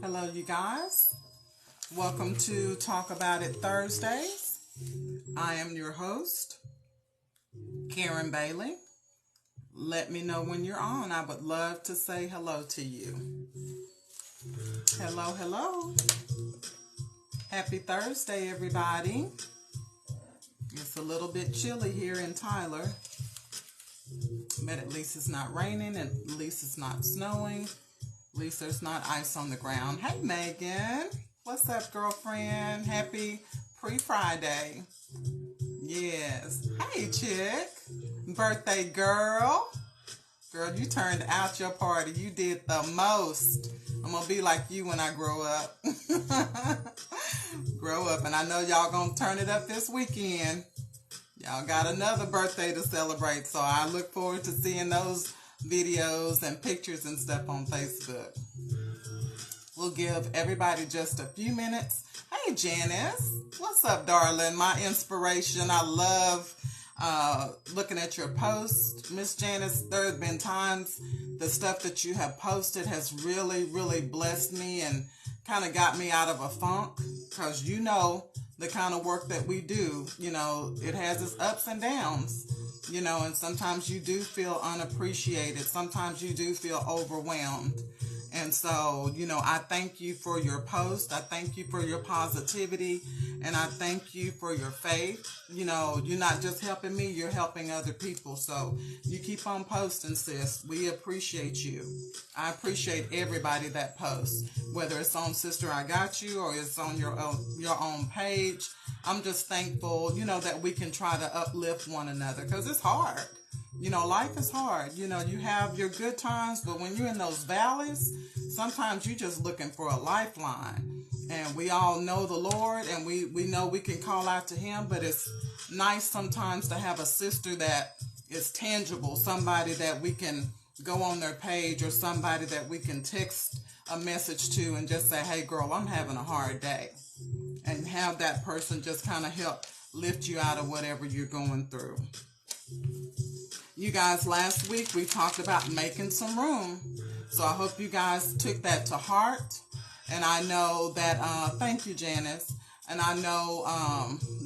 Hello, you guys. Welcome to Talk About It Thursdays. I am your host, Karen Bailey. Let me know when you're on. I would love to say hello to you. Hello, hello. Happy Thursday, everybody. It's a little bit chilly here in Tyler, but at least it's not raining, and at least it's not snowing. At least there's not ice on the ground. Hey, Megan. What's up, girlfriend? Happy pre-Friday. Yes. Hey, chick. Birthday girl. Girl, you turned out your party. You did the most. I'm going to be like you when I grow up. Grow up. And I know y'all going to turn it up this weekend. Y'all got another birthday to celebrate. So I look forward to seeing those videos and pictures and stuff on Facebook. We'll give everybody just a few minutes. Hey, Janice. What's up, darling? My inspiration. I love looking at your posts. Miss Janice, there have been times the stuff that you have posted has really, really blessed me and kind of got me out of a funk, because you know the kind of work that we do, it has its ups and downs. And sometimes you do feel unappreciated. Sometimes you do feel overwhelmed. And so, I thank you for your post. I thank you for your positivity. And I thank you for your faith. You're not just helping me, you're helping other people. So you keep on posting, sis. We appreciate you. I appreciate everybody that posts, whether it's on Sister I Got You or it's on your own page. I'm just thankful, that we can try to uplift one another, because it's hard. Life is hard. You have your good times, but when you're in those valleys, sometimes you're just looking for a lifeline. And we all know the Lord, and we know we can call out to Him, but it's nice sometimes to have a sister that is tangible, somebody that we can go on their page, or somebody that we can text a message to and just say, hey, girl, I'm having a hard day. And have that person just kind of help lift you out of whatever you're going through. You guys, last week we talked about making some room. So I hope you guys took that to heart. And I know that, thank you, Janice. And I know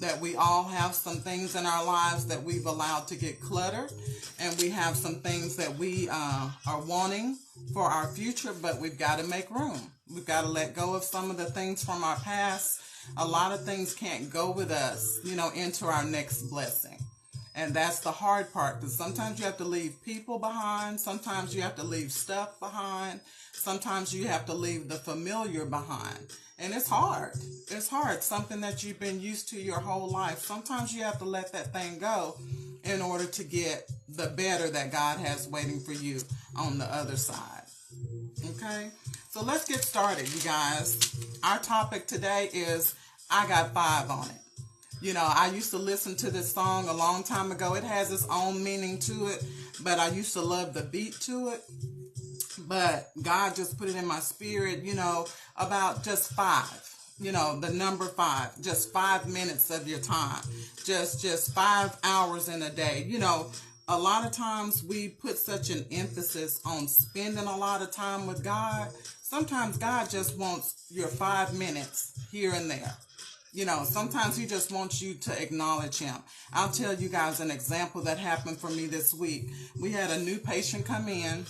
that we all have some things in our lives that we've allowed to get cluttered. And we have some things that we are wanting for our future, but we've got to make room. We've got to let go of some of the things from our past. A lot of things can't go with us, into our next blessing. And that's the hard part, because sometimes you have to leave people behind. Sometimes you have to leave stuff behind. Sometimes you have to leave the familiar behind. And it's hard. It's hard. Something that you've been used to your whole life. Sometimes you have to let that thing go in order to get the better that God has waiting for you on the other side. Okay? So let's get started, you guys. Our topic today is I Got 5 on it. I used to listen to this song a long time ago. It has its own meaning to it, but I used to love the beat to it. But God just put it in my spirit, about just 5, the number 5, just 5 minutes of your time, just 5 hours in a day. A lot of times we put such an emphasis on spending a lot of time with God. Sometimes God just wants your 5 minutes here and there. Sometimes He just wants you to acknowledge Him. I'll tell you guys an example that happened for me this week. We had a new patient come in,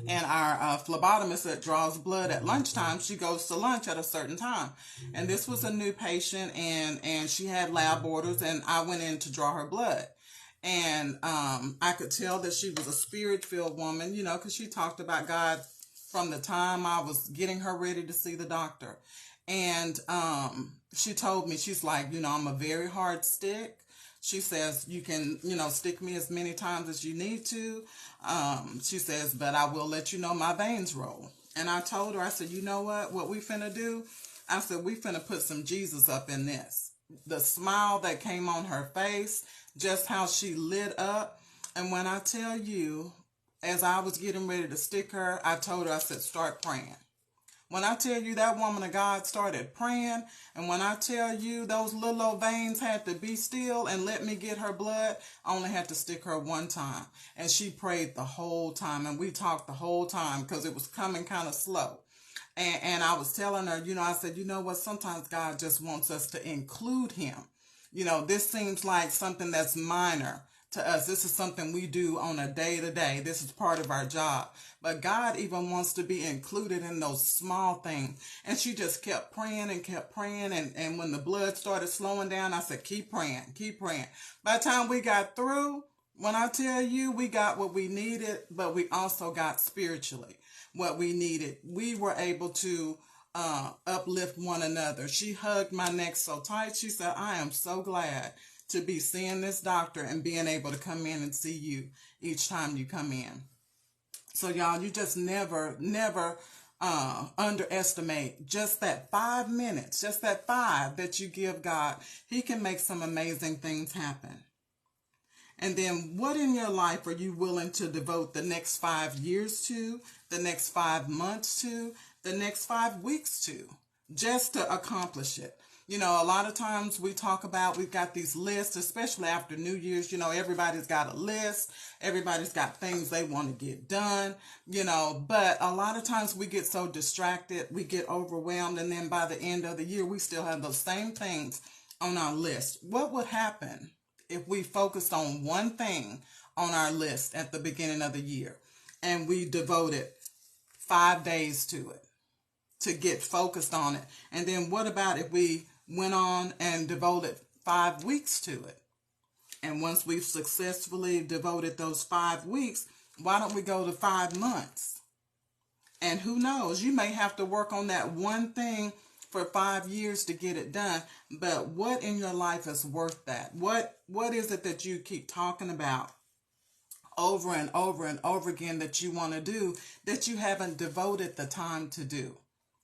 and our phlebotomist that draws blood at lunchtime, she goes to lunch at a certain time. And this was a new patient, and she had lab orders, and I went in to draw her blood. And I could tell that she was a spirit-filled woman, because she talked about God from the time I was getting her ready to see the doctor. And she told me, she's like, I'm a very hard stick. She says, you can, stick me as many times as you need to. She says, but I will let you know my veins roll. And I told her, I said, you know what we finna do? I said, we finna put some Jesus up in this. The smile that came on her face, just how she lit up. And when I tell you, as I was getting ready to stick her, I told her, I said, start praying. When I tell you that woman of God started praying, and when I tell you those little old veins had to be still and let me get her blood, I only had to stick her one time. And she prayed the whole time, and we talked the whole time because it was coming kind of slow. And I was telling her, I said, you know what, sometimes God just wants us to include him. This seems like something that's minor to us. This is something we do on a day-to-day. This is part of our job. But God even wants to be included in those small things. And she just kept praying and kept praying. And when the blood started slowing down, I said, keep praying, keep praying. By the time we got through, when I tell you we got what we needed, but we also got spiritually what we needed. We were able to uplift one another. She hugged my neck so tight. She said, I am so glad to be seeing this doctor and being able to come in and see you each time you come in. So y'all, you just never underestimate just that 5 minutes, just that 5 that you give God. He can make some amazing things happen. And then what in your life are you willing to devote the next 5 years to, the next 5 months to, the next 5 weeks to, just to accomplish it? A lot of times we talk about, we've got these lists, especially after New Year's, everybody's got a list. Everybody's got things they want to get done, but a lot of times we get so distracted, we get overwhelmed. And then by the end of the year, we still have those same things on our list. What would happen if we focused on one thing on our list at the beginning of the year and we devoted 5 days to it, to get focused on it? And then what about if we went on and devoted 5 weeks to it? And once we've successfully devoted those 5 weeks, why don't we go to 5 months? And who knows, you may have to work on that one thing for 5 years to get it done. But what in your life is worth that? What is it that you keep talking about over and over and over again that you want to do that you haven't devoted the time to do?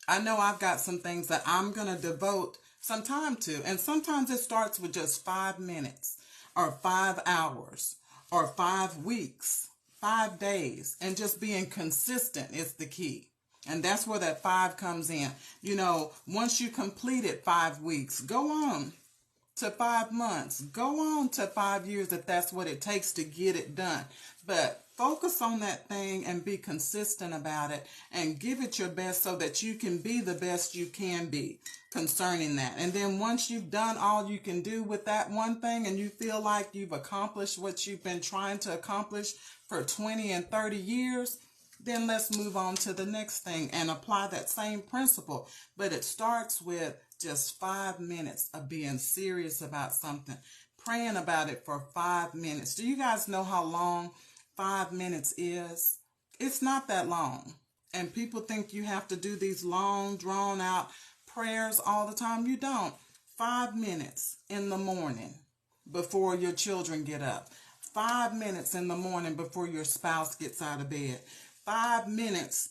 I know I've got some things that I'm going to devote some time to. And sometimes it starts with just 5 minutes or 5 hours or 5 weeks, 5 days, and just being consistent is the key. And that's where that 5 comes in. Once you completed 5 weeks, go on to 5 months, go on to 5 years if that's what it takes to get it done. But focus on that thing and be consistent about it and give it your best so that you can be the best you can be concerning that. And then once you've done all you can do with that one thing and you feel like you've accomplished what you've been trying to accomplish for 20 and 30 years, then let's move on to the next thing and apply that same principle. But it starts with just 5 minutes of being serious about something, praying about it for 5 minutes. Do you guys know how long 5 minutes is? It's not that long. And people think you have to do these long, drawn out prayers all the time. You don't. 5 minutes in the morning before your children get up. 5 minutes in the morning before your spouse gets out of bed. 5 minutes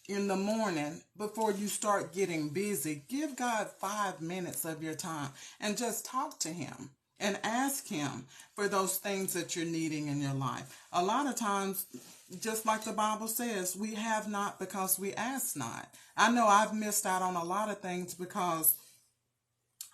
in the morning before you start getting busy. Give God 5 minutes of your time and just talk to him and ask him for those things that you're needing in your life. A lot of times, just like the Bible says, we have not because we ask not. I know I've missed out on a lot of things because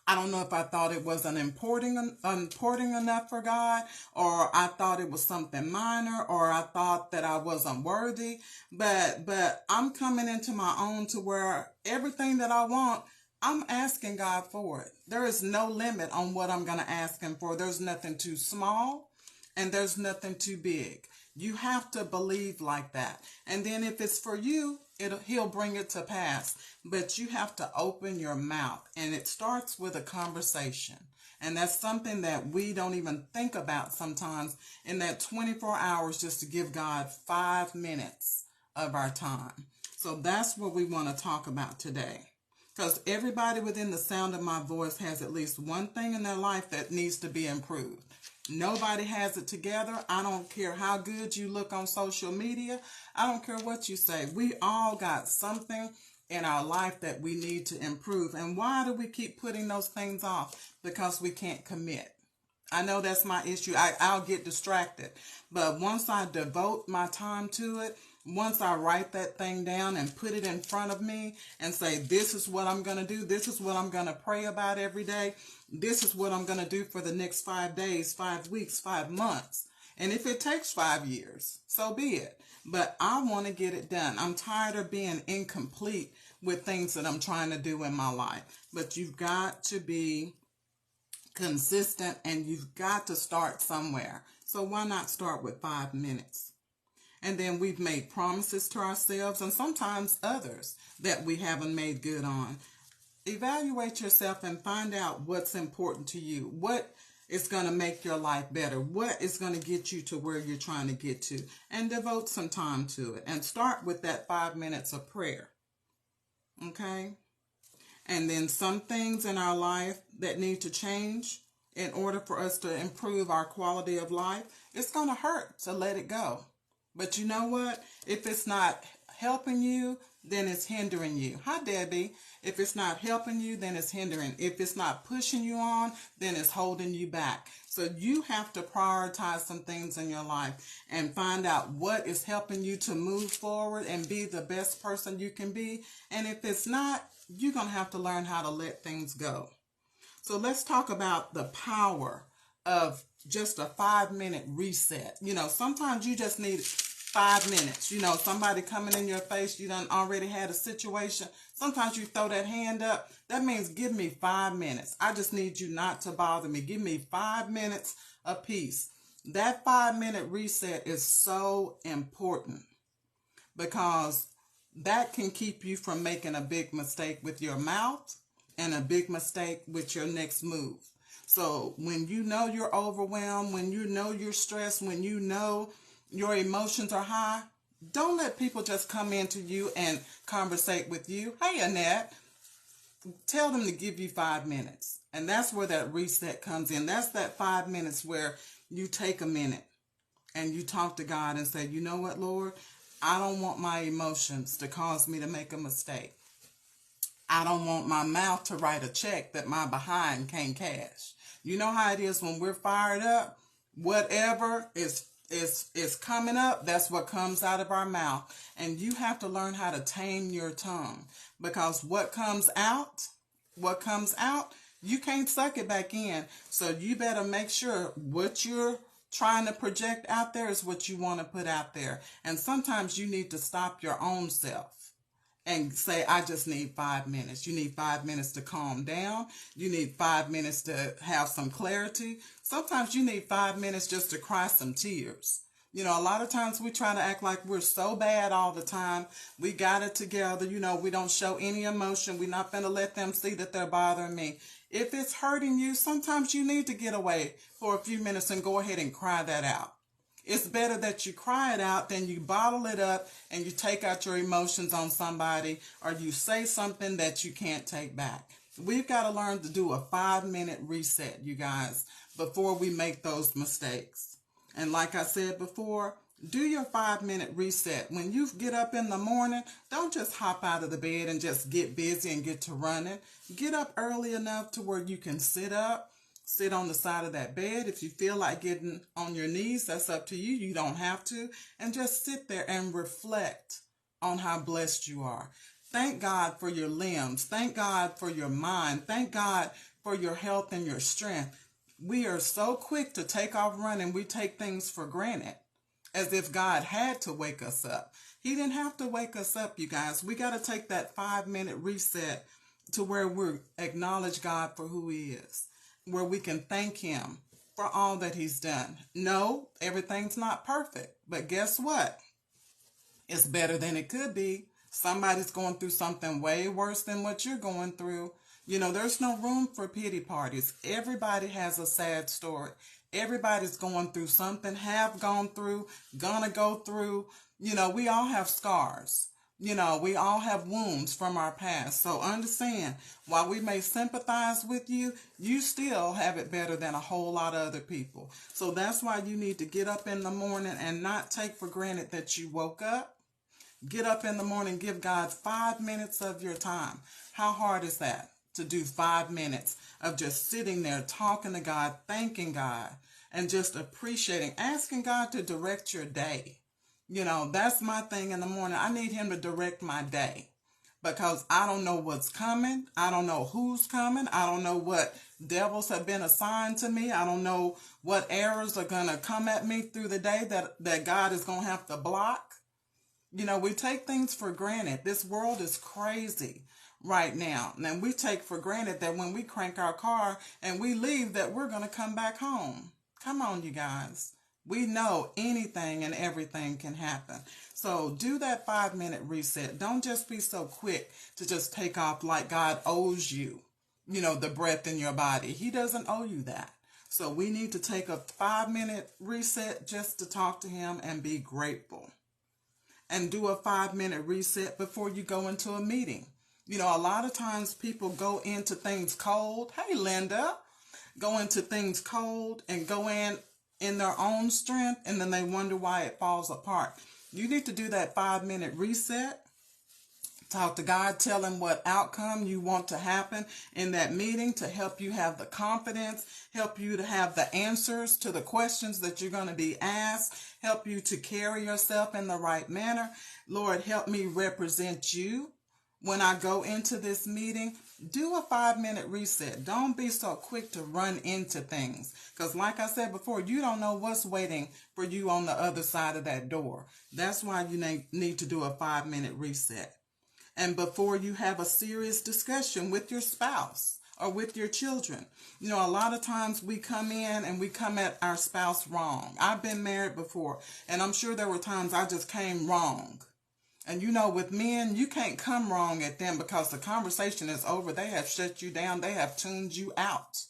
I don't know if I thought it wasn't important enough for God, or I thought it was something minor, or I thought that I wasn't worthy. But I'm coming into my own to where everything that I want, I'm asking God for it. There is no limit on what I'm going to ask him for. There's nothing too small and there's nothing too big. You have to believe like that. And then if it's for you, he'll bring it to pass. But you have to open your mouth. And it starts with a conversation. And that's something that we don't even think about sometimes in that 24 hours just to give God 5 minutes of our time. So that's what we want to talk about today. Because everybody within the sound of my voice has at least one thing in their life that needs to be improved. Nobody has it together. I don't care how good you look on social media. I don't care what you say. We all got something in our life that we need to improve. And why do we keep putting those things off? Because we can't commit. I know that's my issue. I'll get distracted. But once I devote my time to it, once I write that thing down and put it in front of me and say, this is what I'm going to do. This is what I'm going to pray about every day. This is what I'm going to do for the next 5 days, 5 weeks, 5 months. And if it takes 5 years, so be it. But I want to get it done. I'm tired of being incomplete with things that I'm trying to do in my life. But you've got to be consistent, and you've got to start somewhere. So why not start with 5 minutes? And then we've made promises to ourselves and sometimes others that we haven't made good on. Evaluate yourself and find out what's important to you. What is going to make your life better? What is going to get you to where you're trying to get to? And devote some time to it. And start with that 5 minutes of prayer. Okay? And then some things in our life that need to change in order for us to improve our quality of life, it's going to hurt to let it go. But you know what? If it's not helping you, then it's hindering you. Hi, Debbie. If it's not helping you, then it's hindering. If it's not pushing you on, then it's holding you back. So you have to prioritize some things in your life and find out what is helping you to move forward and be the best person you can be. And if it's not, you're going to have to learn how to let things go. So let's talk about the power of just a 5-minute reset. You know, sometimes you just need 5 minutes. You know, somebody coming in your face, you done already had a situation. Sometimes you throw that hand up. That means give me 5 minutes. I just need you not to bother me. Give me 5 minutes apiece. That 5-minute reset is so important because that can keep you from making a big mistake with your mouth and a big mistake with your next move. So when you know you're overwhelmed, when you know you're stressed, when you know your emotions are high, don't let people just come into you and conversate with you. Hey, Annette, tell them to give you 5 minutes. And that's where that reset comes in. That's that 5 minutes where you take a minute and you talk to God and say, you know what, Lord? I don't want my emotions to cause me to make a mistake. I don't want my mouth to write a check that my behind can't cash. You know how it is when we're fired up? Whatever is coming up, that's what comes out of our mouth. And you have to learn how to tame your tongue, because what comes out, you can't suck it back in. So you better make sure what you're trying to project out there is what you want to put out there. And sometimes you need to stop your own self and say, I just need 5 minutes. You need 5 minutes to calm down. You need 5 minutes to have some clarity. Sometimes you need 5 minutes just to cry some tears. You know, a lot of times we try to act like we're so bad all the time. We got it together. You know, we don't show any emotion. We're not going to let them see that they're bothering me. If it's hurting you, sometimes you need to get away for a few minutes and go ahead and cry that out. It's better that you cry it out than you bottle it up and you take out your emotions on somebody, or you say something that you can't take back. We've got to learn to do a 5-minute reset, you guys, before we make those mistakes. And like I said before, do your 5-minute reset. When you get up in the morning, don't just hop out of the bed and just get busy and get to running. Get up early enough to where you can sit up, sit on the side of that bed. If you feel like getting on your knees, that's up to you. You don't have to. And just sit there and reflect on how blessed you are. Thank God for your limbs. Thank God for your mind. Thank God for your health and your strength. We are so quick to take off running. We take things for granted, as if God had to wake us up. He didn't have to wake us up, you guys. We got to take that 5-minute reset to where we acknowledge God for who He is, where we can thank Him for all that He's done. No, everything's not perfect, but guess what? It's better than it could be. Somebody's going through something way worse than what you're going through. You know, there's no room for pity parties. Everybody has a sad story. Everybody's going through something, have gone through, gonna go through. You know, we all have scars. You know, we all have wounds from our past. So understand, while we may sympathize with you, you still have it better than a whole lot of other people. So that's why you need to get up in the morning and not take for granted that you woke up. Get up in the morning, give God 5 minutes of your time. How hard is that? to do 5 minutes of just sitting there talking to God, thanking God, and just appreciating, asking God to direct your day. You know, that's my thing in the morning. I need him to direct my day because I don't know what's coming. I don't know who's coming. I don't know what devils have been assigned to me. I don't know what errors are going to come at me through the day that God is going to have to block. You know, we take things for granted. This world is crazy right now. And we take for granted that when we crank our car and we leave that we're going to come back home. Come on, you guys. We know anything and everything can happen. So do that 5-minute reset. Don't just be so quick to just take off like God owes you, you know, the breath in your body. He doesn't owe you that. So we need to take a 5-minute reset just to talk to him and be grateful. And do a 5-minute reset before you go into a meeting. You know, a lot of times people go into things cold. Hey, Linda. Go into things cold and go in their own strength, and then they wonder why it falls apart. You need to do that 5-minute reset. Talk to God, tell him what outcome you want to happen in that meeting to help you have the confidence, help you to have the answers to the questions that you're going to be asked, help you to carry yourself in the right manner. Lord, help me represent you when I go into this meeting. Do a 5-minute reset. Don't be so quick to run into things. Because like I said before, you don't know what's waiting for you on the other side of that door. That's why you need to do a 5-minute reset. And before you have a serious discussion with your spouse or with your children. You know, a lot of times we come in and we come at our spouse wrong. I've been married before, and I'm sure there were times I just came wrong. And you know, with men, you can't come wrong at them because the conversation is over. They have shut you down. They have tuned you out.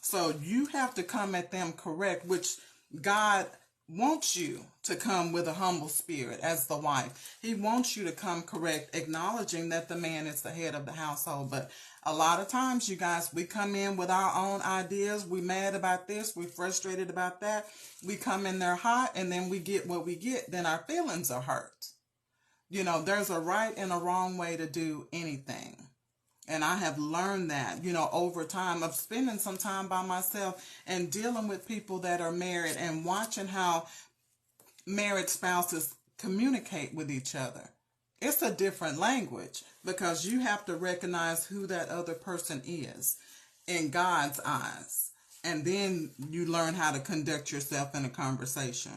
So you have to come at them correct, which God wants you to come with a humble spirit as the wife. He wants you to come correct, acknowledging that the man is the head of the household. But a lot of times, you guys, we come in with our own ideas. We mad about this. We frustrated about that. We come in there hot, and then we get what we get. Then our feelings are hurt. You know, there's a right and a wrong way to do anything. And I have learned that, you know, over time of spending some time by myself and dealing with people that are married and watching how married spouses communicate with each other. It's a different language because you have to recognize who that other person is in God's eyes. And then you learn how to conduct yourself in a conversation.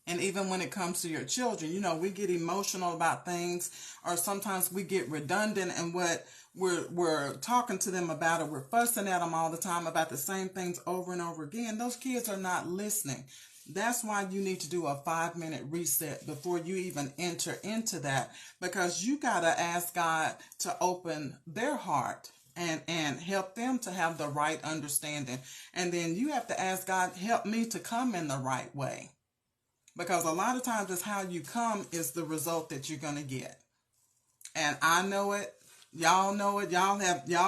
And even when it comes to your children, you know, we get emotional about things, or sometimes we get redundant in what we're talking to them about, or we're fussing at them all the time about the same things over and over again. Those kids are not listening. That's why you need to do a 5-minute reset before you even enter into that, because you got to ask God to open their heart and help them to have the right understanding. And then you have to ask God, help me to come in the right way. Because a lot of times it's how you come is the result that you're going to get. And I know it. Y'all know it. Y'all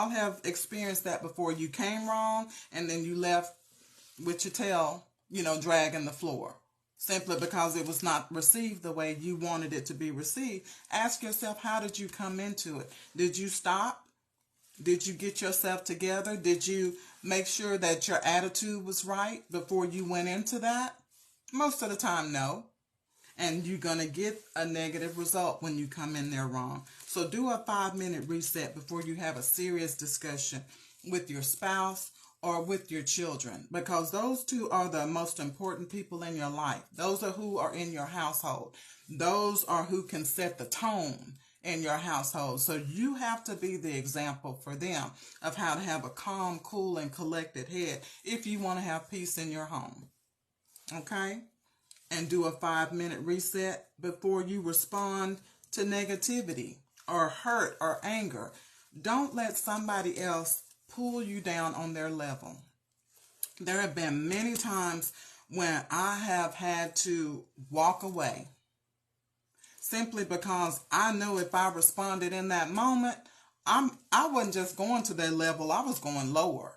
have experienced that before. You came wrong and then you left with your tail, you know, dragging the floor. Simply because it was not received the way you wanted it to be received. Ask yourself, how did you come into it? Did you stop? Did you get yourself together? Did you make sure that your attitude was right before you went into that? Most of the time, no. And you're going to get a negative result when you come in there wrong. So do a 5-minute reset before you have a serious discussion with your spouse or with your children. Because those two are the most important people in your life. Those are who are in your household. Those are who can set the tone in your household. So you have to be the example for them of how to have a calm, cool, and collected head if you want to have peace in your home. Okay? And do a 5-minute reset before you respond to negativity or hurt or anger. Don't let somebody else pull you down on their level. There have been many times when I have had to walk away simply because I knew if I responded in that moment, I wasn't just going to their level, I was going lower.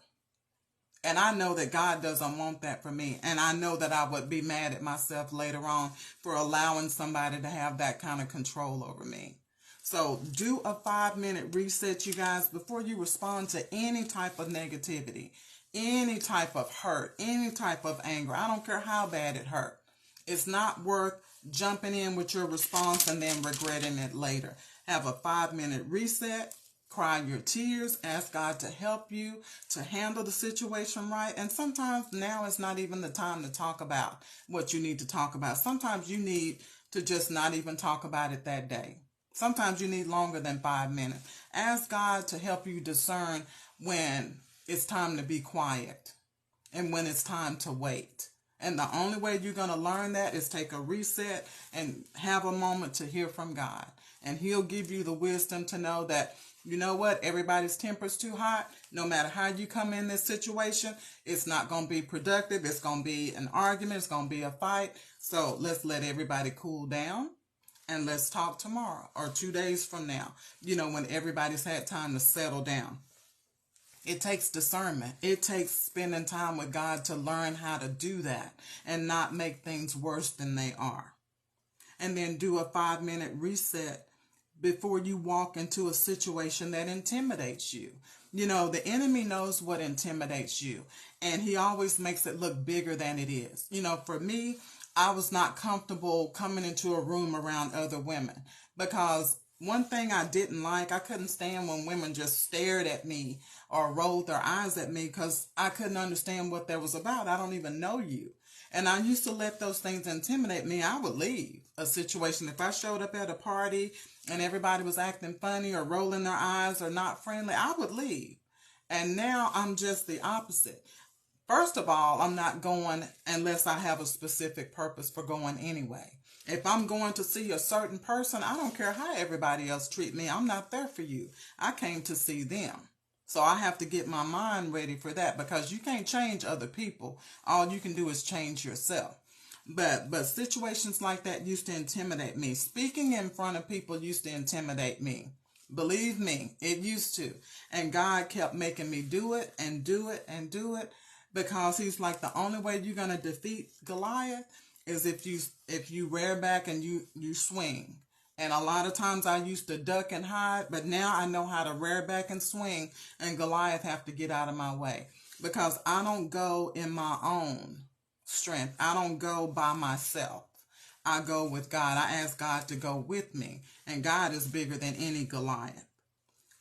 And I know that God doesn't want that for me. And I know that I would be mad at myself later on for allowing somebody to have that kind of control over me. So do a 5-minute reset, you guys, before you respond to any type of negativity, any type of hurt, any type of anger. I don't care how bad it hurt. It's not worth jumping in with your response and then regretting it later. Have a 5-minute reset. Cry your tears, ask God to help you to handle the situation right. And sometimes now is not even the time to talk about what you need to talk about. Sometimes you need to just not even talk about it that day. Sometimes you need longer than 5 minutes. Ask God to help you discern when it's time to be quiet and when it's time to wait. And the only way you're going to learn that is take a reset and have a moment to hear from God. And He'll give you the wisdom to know that, you know what, everybody's temper's too hot. No matter how you come in this situation, it's not going to be productive. It's going to be an argument. It's going to be a fight. So let's let everybody cool down and let's talk tomorrow or 2 days from now, when everybody's had time to settle down. It takes discernment. It takes spending time with God to learn how to do that and not make things worse than they are. And then do a 5-minute reset before you walk into a situation that intimidates you. The enemy knows what intimidates you, and he always makes it look bigger than it is. For me, I was not comfortable coming into a room around other women because one thing I didn't like, I couldn't stand when women just stared at me or rolled their eyes at me because I couldn't understand what that was about. I don't even know you. And I used to let those things intimidate me. I would leave a situation. If I showed up at a party and everybody was acting funny or rolling their eyes or not friendly, I would leave. And now I'm just the opposite. First of all, I'm not going unless I have a specific purpose for going anyway. If I'm going to see a certain person, I don't care how everybody else treat me. I'm not there for you. I came to see them. So I have to get my mind ready for that because you can't change other people. All you can do is change yourself. But situations like that used to intimidate me. Speaking in front of people used to intimidate me. Believe me, it used to. And God kept making me do it and do it and do it because He's like, the only way you're going to defeat Goliath is if you rear back and you swing. And a lot of times I used to duck and hide, but now I know how to rear back and swing, and Goliath have to get out of my way because I don't go in my own strength. I don't go by myself. I go with God. I ask God to go with me, and God is bigger than any Goliath.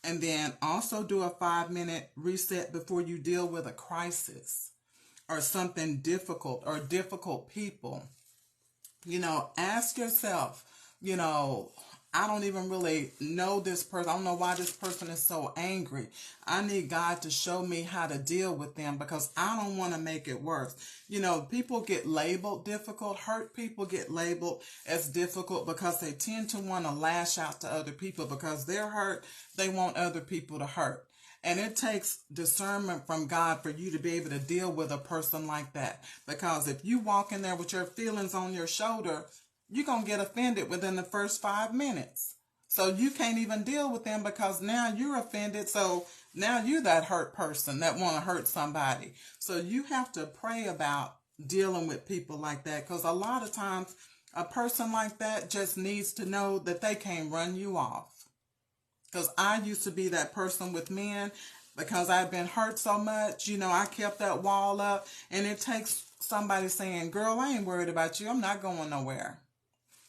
And then also do a 5-minute reset before you deal with a crisis or something difficult or difficult people. Ask yourself, I don't even really know this person. I don't know why this person is so angry. I need God to show me how to deal with them because I don't want to make it worse. People get labeled difficult. Hurt people get labeled as difficult because they tend to want to lash out to other people because they're hurt. They want other people to hurt. And it takes discernment from God for you to be able to deal with a person like that. Because if you walk in there with your feelings on your shoulder, you're going to get offended within the first 5 minutes. So you can't even deal with them because now you're offended. So now you're that hurt person that want to hurt somebody. So you have to pray about dealing with people like that because a lot of times a person like that just needs to know that they can't run you off. Because I used to be that person with men because I've been hurt so much. I kept that wall up. And it takes somebody saying, girl, I ain't worried about you. I'm not going nowhere.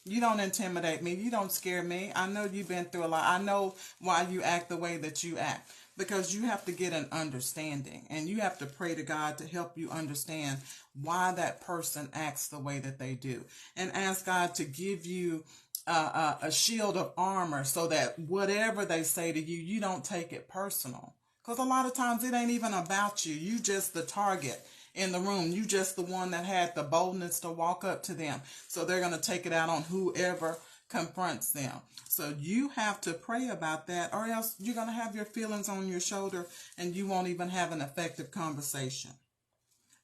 You don't intimidate me. You don't scare me. I know you've been through a lot. I know why you act the way that you act. Because you have to get an understanding. And you have to pray to God to help you understand why that person acts the way that they do. And ask God to give you a shield of armor so that whatever they say to you, you don't take it personal. Because a lot of times it ain't even about you. You just the target in the room. You just the one that had the boldness to walk up to them. So they're going to take it out on whoever confronts them. So you have to pray about that or else you're going to have your feelings on your shoulder and you won't even have an effective conversation.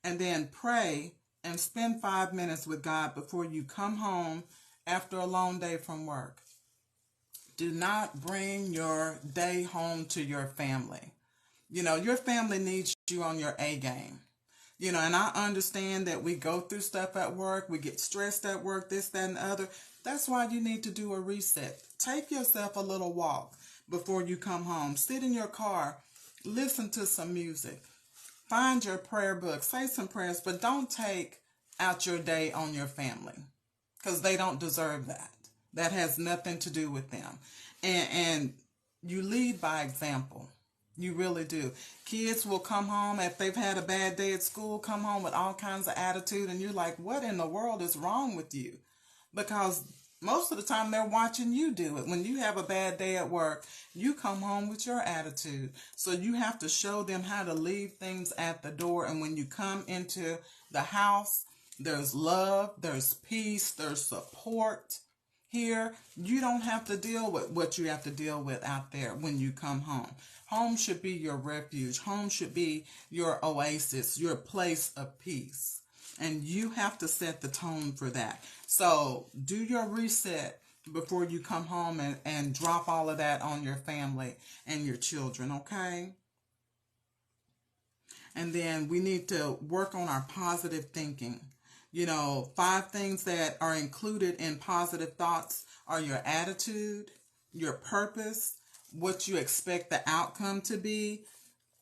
And then pray and spend 5 minutes with God before you come home after a long day from work. Do not bring your day home to your family. Your family needs you on your A game. And I understand that we go through stuff at work, we get stressed at work, this, that, and the other. That's why you need to do a reset. Take yourself a little walk before you come home. Sit in your car, listen to some music, find your prayer book, say some prayers, but don't take out your day on your family because they don't deserve that. That has nothing to do with them. And you lead by example. You really do. Kids will come home if they've had a bad day at school, come home with all kinds of attitude, and you're like, what in the world is wrong with you? Because most of the time they're watching you do it. When you have a bad day at work, you come home with your attitude. So you have to show them how to leave things at the door. And when you come into the house, there's love, there's peace, there's support. Here, you don't have to deal with what you have to deal with out there when you come home. Home should be your refuge. Home should be your oasis, your place of peace. And you have to set the tone for that. So do your reset before you come home and drop all of that on your family and your children, okay? And then we need to work on our positive thinking. 5 things that are included in positive thoughts are your attitude, your purpose, what you expect the outcome to be,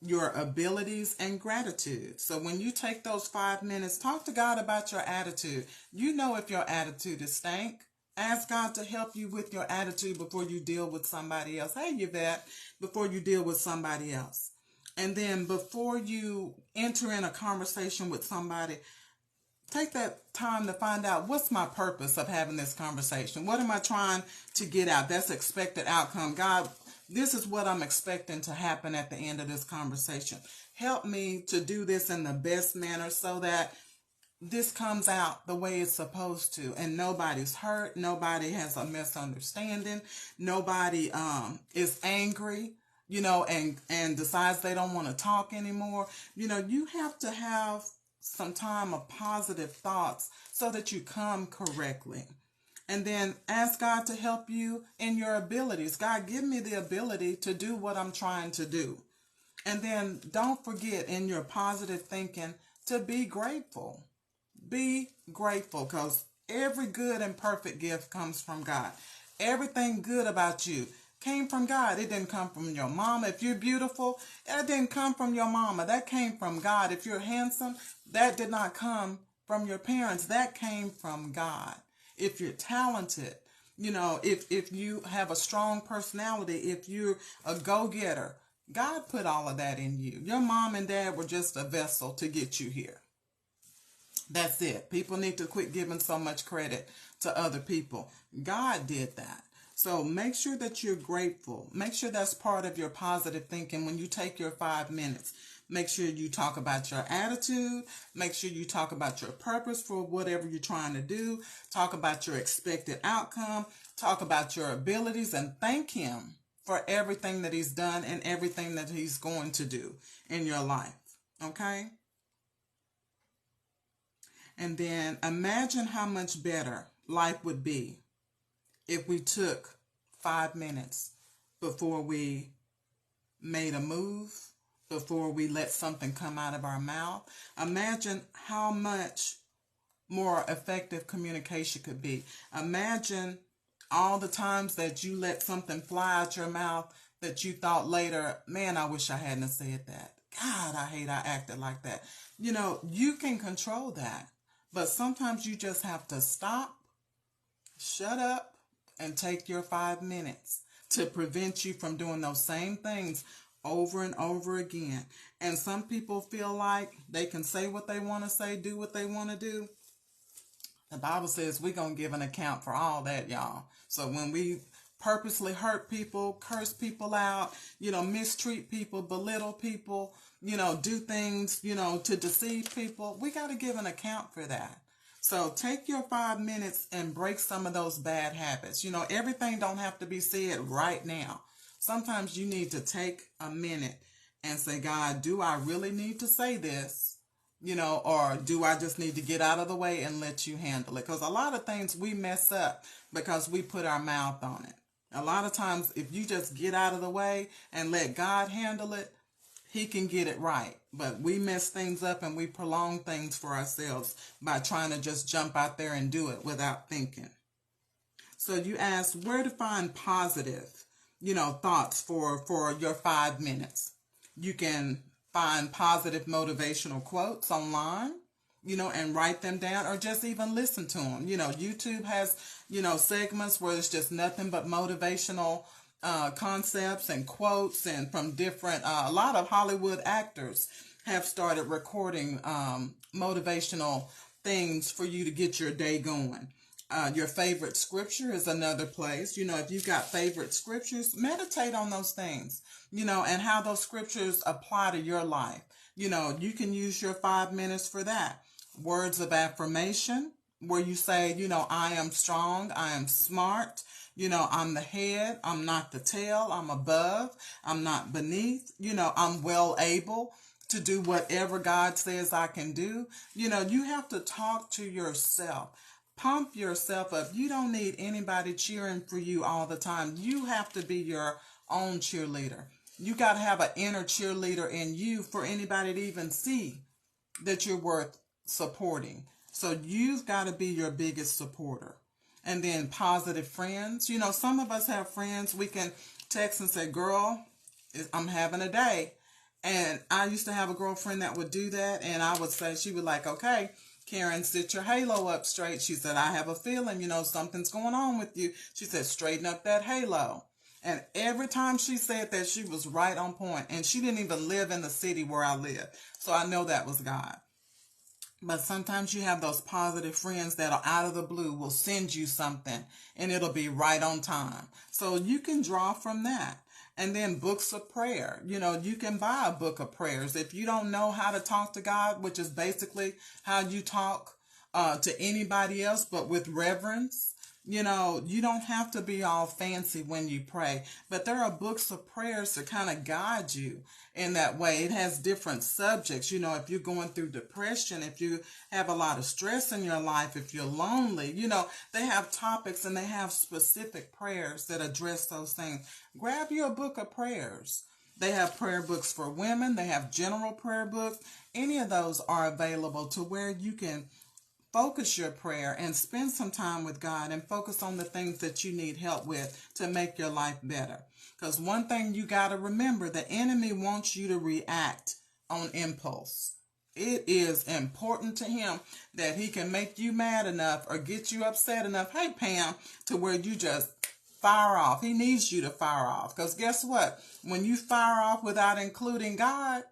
your abilities, and gratitude. So when you take those 5 minutes, talk to God about your attitude. If your attitude is stank. Ask God to help you with your attitude before you deal with somebody else. Hey, Yvette, before you deal with somebody else. And then before you enter in a conversation with somebody, take that time to find out, what's my purpose of having this conversation? What am I trying to get out? That's expected outcome. God, this is what I'm expecting to happen at the end of this conversation. Help me to do this in the best manner so that this comes out the way it's supposed to, and nobody's hurt, nobody has a misunderstanding, nobody is angry, and decides they don't want to talk anymore. You have to have some time of positive thoughts so that you come correctly. And then ask God to help you in your abilities. God, give me the ability to do what I'm trying to do. And then don't forget in your positive thinking to be grateful. Be grateful, because every good and perfect gift comes from God. Everything good about you came from God. It didn't come from your mama. If you're beautiful, it didn't come from your mama. That came from God. If you're handsome, that did not come from your parents. That came from God. If you're talented, if you have a strong personality, if you're a go-getter, God put all of that in you. Your mom and dad were just a vessel to get you here. That's it. People need to quit giving so much credit to other people. God did that. So make sure that you're grateful. Make sure that's part of your positive thinking when you take your 5 minutes. Make sure you talk about your attitude. Make sure you talk about your purpose for whatever you're trying to do. Talk about your expected outcome. Talk about your abilities, and thank Him for everything that He's done and everything that He's going to do in your life. Okay? And then imagine how much better life would be if we took 5 minutes before we made a move, before we let something come out of our mouth. Imagine how much more effective communication could be. Imagine all the times that you let something fly out your mouth that you thought later, man, I wish I hadn't said that. God, I hate I acted like that. You can control that. But sometimes you just have to stop, shut up, and take your 5 minutes to prevent you from doing those same things over and over again. And some people feel like they can say what they want to say, do what they want to do. The Bible says we're going to give an account for all that, y'all. So when we purposely hurt people, curse people out, mistreat people, belittle people, do things, to deceive people, we got to give an account for that. So take your 5 minutes and break some of those bad habits. Everything don't have to be said right now. Sometimes you need to take a minute and say, God, do I really need to say this? Or do I just need to get out of the way and let you handle it? Because a lot of things we mess up because we put our mouth on it. A lot of times, if you just get out of the way and let God handle it, He can get it right. But we mess things up and we prolong things for ourselves by trying to just jump out there and do it without thinking. So you ask where to find positive, thoughts for your 5 minutes. You can find positive motivational quotes online, and write them down or just even listen to them. YouTube has, segments where it's just nothing but motivational concepts and quotes, and from different, a lot of Hollywood actors have started recording motivational things for you to get your day going. Your favorite scripture is another place. If you've got favorite scriptures, meditate on those things, and how those scriptures apply to your life. You can use your 5 minutes for that. Words of affirmation, where you say, I am strong, I am smart, I'm the head, I'm not the tail, I'm above, I'm not beneath, I'm well able to do whatever God says I can do. You have to talk to yourself. Pump yourself up. You don't need anybody cheering for you all the time. You have to be your own cheerleader. You got to have an inner cheerleader in you for anybody to even see that you're worth supporting. So you've got to be your biggest supporter. And then positive friends. Some of us have friends we can text and say, girl, I'm having a day. And I used to have a girlfriend that would do that. And I would say, she would like, okay, Karen, sit your halo up straight. She said, I have a feeling, something's going on with you. She said, straighten up that halo. And every time she said that, she was right on point. And she didn't even live in the city where I live. So I know that was God. But sometimes you have those positive friends that are out of the blue will send you something and it'll be right on time. So you can draw from that. And then books of prayer. You can buy a book of prayers. If you don't know how to talk to God, which is basically how you talk to anybody else, but with reverence, you don't have to be all fancy when you pray. But there are books of prayers to kind of guide you in that way. It has different subjects. If you're going through depression, if you have a lot of stress in your life, if you're lonely, they have topics and they have specific prayers that address those things. Grab you a book of prayers. They have prayer books for women. They have general prayer books. Any of those are available to where you can focus your prayer and spend some time with God and focus on the things that you need help with to make your life better. Because one thing you got to remember, the enemy wants you to react on impulse. It is important to him that he can make you mad enough or get you upset enough, hey Pam, to where you just fire off. He needs you to fire off. Because guess what? When you fire off without including God,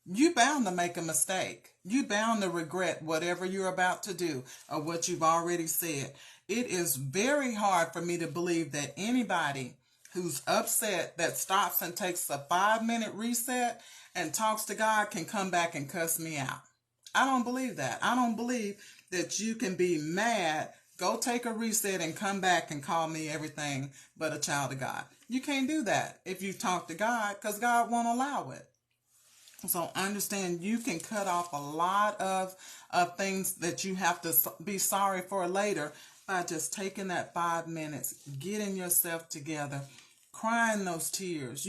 you bound to make a mistake. You bound to regret whatever you're about to do or what you've already said. It is very hard for me to believe that anybody who's upset that stops and takes a 5-minute reset and talks to God can come back and cuss me out. I don't believe that. I don't believe that you can be mad, go take a reset and come back and call me everything but a child of God. You can't do that if you talk to God, because God won't allow it. So understand, you can cut off a lot of things that you have to be sorry for later by just taking that 5 minutes, getting yourself together, crying those tears,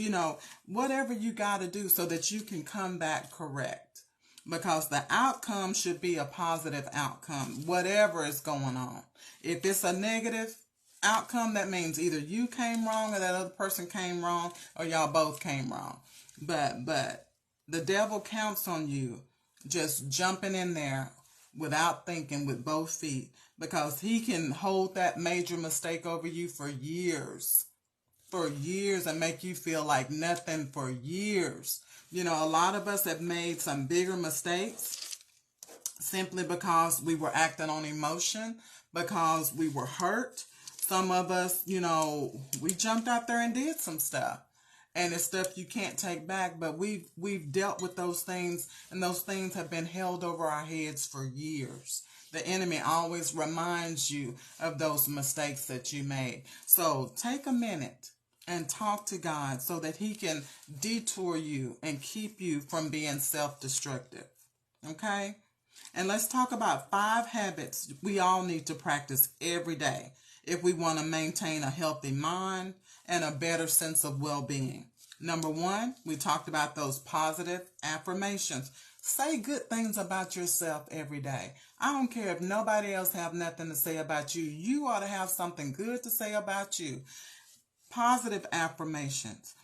whatever you got to do so that you can come back correct. Because the outcome should be a positive outcome, whatever is going on. If it's a negative outcome, that means either you came wrong or that other person came wrong or y'all both came wrong. But the devil counts on you just jumping in there without thinking with both feet, because he can hold that major mistake over you for years and make you feel like nothing for years. A lot of us have made some bigger mistakes simply because we were acting on emotion, because we were hurt. Some of us, we jumped out there and did some stuff. And it's stuff you can't take back, but we've dealt with those things, and those things have been held over our heads for years. The enemy always reminds you of those mistakes that you made. So take a minute and talk to God so that he can detour you and keep you from being self-destructive. Okay? And let's talk about 5 habits we all need to practice every day if we want to maintain a healthy mind and a better sense of well-being. Number one, we talked about those positive affirmations. Say good things about yourself every day. I don't care if nobody else have nothing to say about you. You ought to have something good to say about you. Positive affirmations.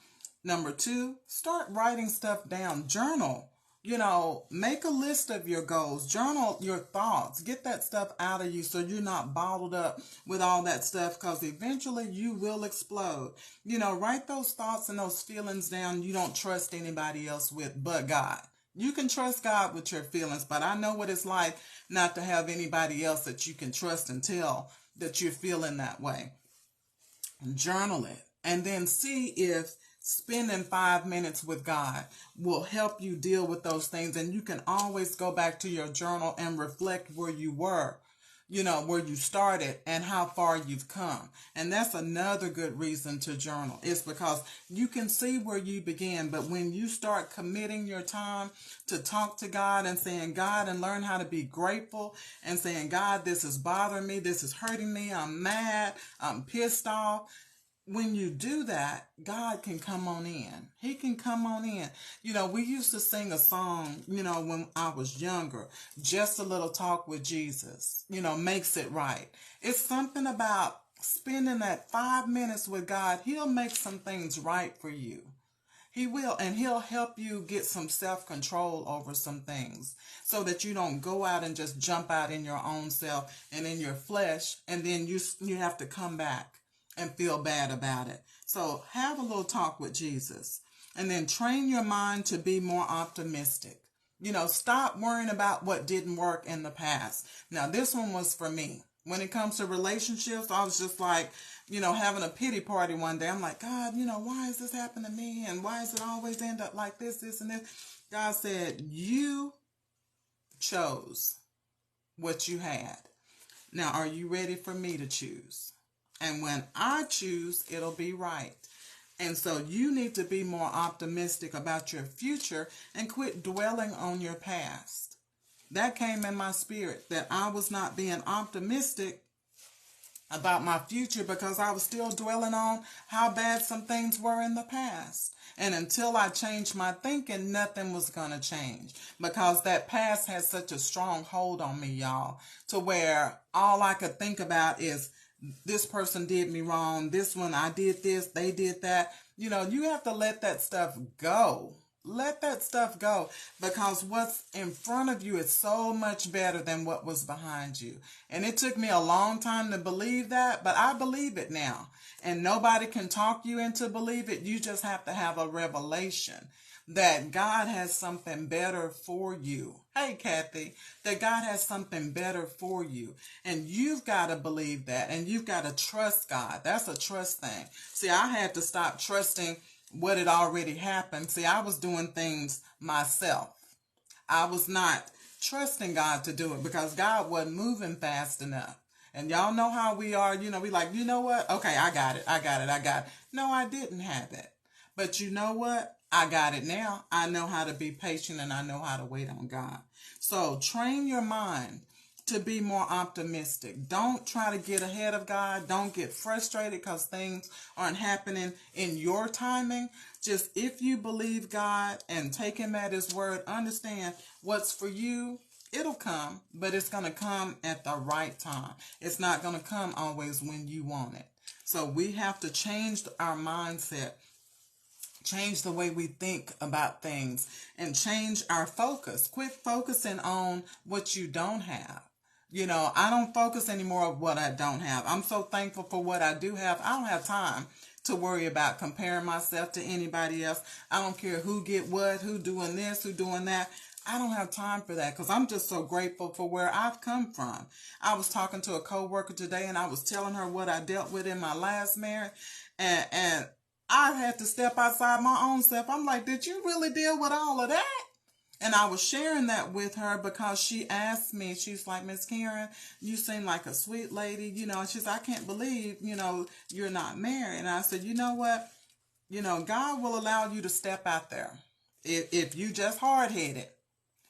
Number two, start writing stuff down. Journal. Make a list of your goals. Journal your thoughts. Get that stuff out of you so you're not bottled up with all that stuff, because eventually you will explode. Write those thoughts and those feelings down you don't trust anybody else with but God. You can trust God with your feelings, but I know what it's like not to have anybody else that you can trust and tell that you're feeling that way. Journal it, and then see if spending 5 minutes with God will help you deal with those things. And you can always go back to your journal and reflect where you were, where you started and how far you've come. And that's another good reason to journal. It's because you can see where you began, but when you start committing your time to talk to God and saying, God, and learn how to be grateful and saying, God, this is bothering me, this is hurting me, I'm mad, I'm pissed off. When you do that, God can come on in. He can come on in. We used to sing a song, when I was younger, Just a Little Talk with Jesus, makes it right. It's something about spending that 5 minutes with God. He'll make some things right for you. He will, and he'll help you get some self-control over some things so that you don't go out and just jump out in your own self and in your flesh, and then you have to come back and feel bad about it. So have a little talk with Jesus, and then train your mind to be more optimistic. Stop worrying about what didn't work in the past. Now, this one was for me. When it comes to relationships, I was just like, having a pity party one day. I'm like, God, why is this happening to me? And why does it always end up like this, and this? God said, you chose what you had. Now, are you ready for me to choose? And when I choose, it'll be right. And so you need to be more optimistic about your future and quit dwelling on your past. That came in my spirit, that I was not being optimistic about my future because I was still dwelling on how bad some things were in the past. And until I changed my thinking, nothing was going to change, because that past has such a strong hold on me, y'all, to where all I could think about is, this person did me wrong. This one, I did this, they did that. You have to let that stuff go. Let that stuff go, because what's in front of you is so much better than what was behind you. And it took me a long time to believe that, but I believe it now. And nobody can talk you into believe it. You just have to have a revelation that God has something better for you. Hey, Kathy, that God has something better for you. And you've got to believe that. And you've got to trust God. That's a trust thing. See, I had to stop trusting what had already happened. See, I was doing things myself. I was not trusting God to do it because God wasn't moving fast enough. And y'all know how we are, we like, you know what? Okay, I got it. No, I didn't have it. But you know what? I got it now. I know how to be patient, and I know how to wait on God. So train your mind to be more optimistic. Don't try to get ahead of God. Don't get frustrated because things aren't happening in your timing. Just if you believe God and take him at his word, understand what's for you, it'll come, but it's going to come at the right time. It's not going to come always when you want it. So we have to change our mindset, change the way we think about things, and change our focus. Quit focusing on what you don't have. I don't focus anymore on what I don't have. I'm so thankful for what I do have. I don't have time to worry about comparing myself to anybody else. I don't care who get what, who doing this, who doing that. I don't have time for that because I'm just so grateful for where I've come from. I was talking to a coworker today, and I was telling her what I dealt with in my last marriage, and I had to step outside my own self. I'm like, did you really deal with all of that? And I was sharing that with her because she asked me, she's like, Miss Karen, you seem like a sweet lady, and she's, I can't believe, you're not married. And I said, you know what? God will allow you to step out there if you just hard-headed.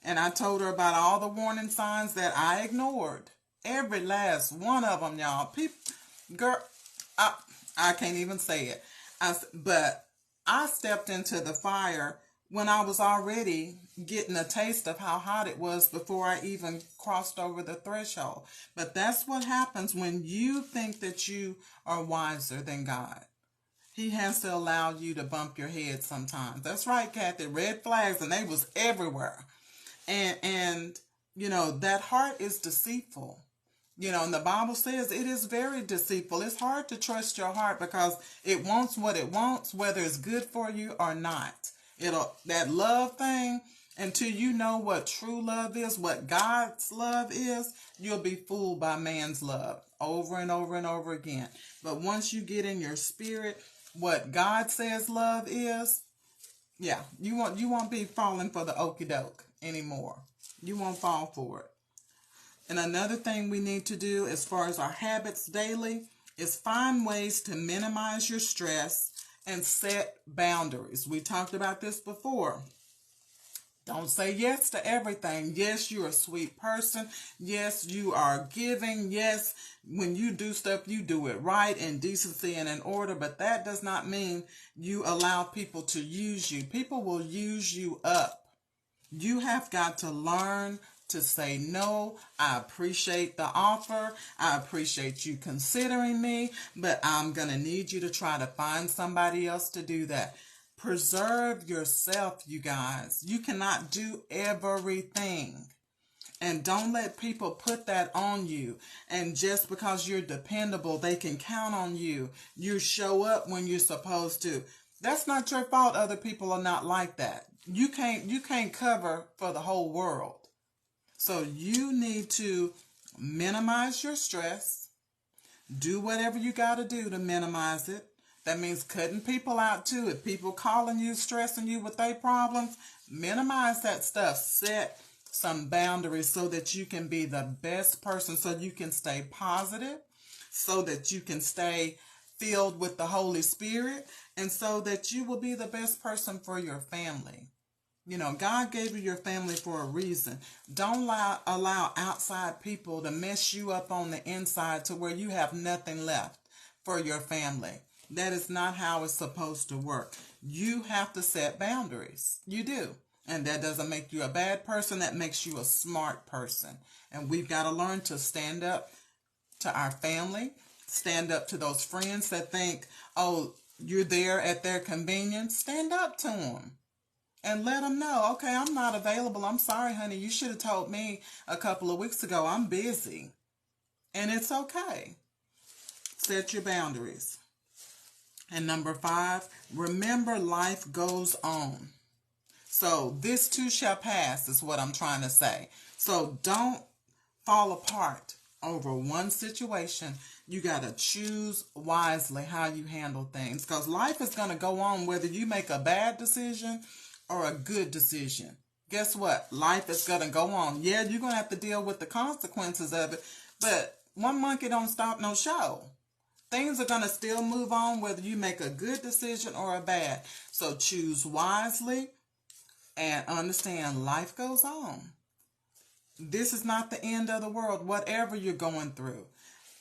And I told her about all the warning signs that I ignored. Every last one of them, y'all. Girl, I can't even say it. But I stepped into the fire when I was already getting a taste of how hot it was before I even crossed over the threshold. But that's what happens when you think that you are wiser than God. He has to allow you to bump your head sometimes. That's right, Kathy. Red flags, and they was everywhere. And that heart is deceitful. And the Bible says it is very deceitful. It's hard to trust your heart because it wants what it wants, whether it's good for you or not. That love thing, until you know what true love is, what God's love is, you'll be fooled by man's love over and over and over again. But once you get in your spirit what God says love is, yeah, you won't be falling for the okie doke anymore. You won't fall for it. And another thing we need to do as far as our habits daily is find ways to minimize your stress and set boundaries. We talked about this before. Don't say yes to everything. Yes, you're a sweet person. Yes, you are giving. Yes, when you do stuff, you do it right, in decency and in order. But that does not mean you allow people to use you. People will use you up. You have got to learn to say no. I appreciate the offer. I appreciate you considering me, but I'm going to need you to try to find somebody else to do that. Preserve yourself, you guys. You cannot do everything. And don't let people put that on you. And just because you're dependable, they can count on you. You show up when you're supposed to. That's not your fault. Other people are not like that. You can't cover for the whole world. So you need to minimize your stress. Do whatever you got to do to minimize it. That means cutting people out too. If people calling you, stressing you with their problems, minimize that stuff. Set some boundaries so that you can be the best person, so you can stay positive, so that you can stay filled with the Holy Spirit, and so that you will be the best person for your family. God gave you your family for a reason. Don't allow outside people to mess you up on the inside to where you have nothing left for your family. That is not how it's supposed to work. You have to set boundaries. You do. And that doesn't make you a bad person. That makes you a smart person. And we've got to learn to stand up to our family, stand up to those friends that think, oh, you're there at their convenience. Stand up to them. And let them know, okay, I'm not available. I'm sorry, honey. You should have told me a couple of weeks ago. I'm busy. And it's okay. Set your boundaries. And number 5, remember life goes on. So this too shall pass is what I'm trying to say. So don't fall apart over one situation. You got to choose wisely how you handle things, because life is going to go on whether you make a bad decision or a good decision. Guess what? Life is going to go on. Yeah, you're going to have to deal with the consequences of it, but one monkey don't stop no show. Things are going to still move on whether you make a good decision or a bad. So choose wisely and understand life goes on. This is not the end of the world, whatever you're going through.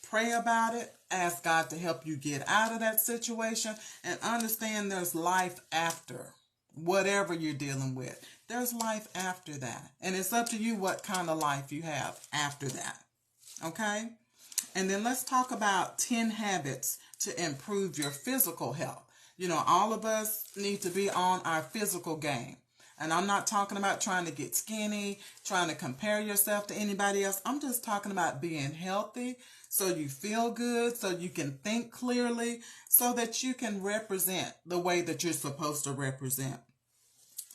Pray about it. Ask God to help you get out of that situation, and understand there's life after whatever you're dealing with. There's life after that. And it's up to you what kind of life you have after that. Okay? And then let's talk about 10 habits to improve your physical health. All of us need to be on our physical game. And I'm not talking about trying to get skinny, trying to compare yourself to anybody else. I'm just talking about being healthy so you feel good, so you can think clearly, so that you can represent the way that you're supposed to represent.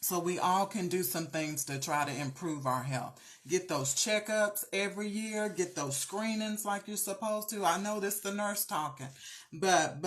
So we all can do some things to try to improve our health. Get those checkups every year. Get those screenings like you're supposed to. I know this is the nurse talking, but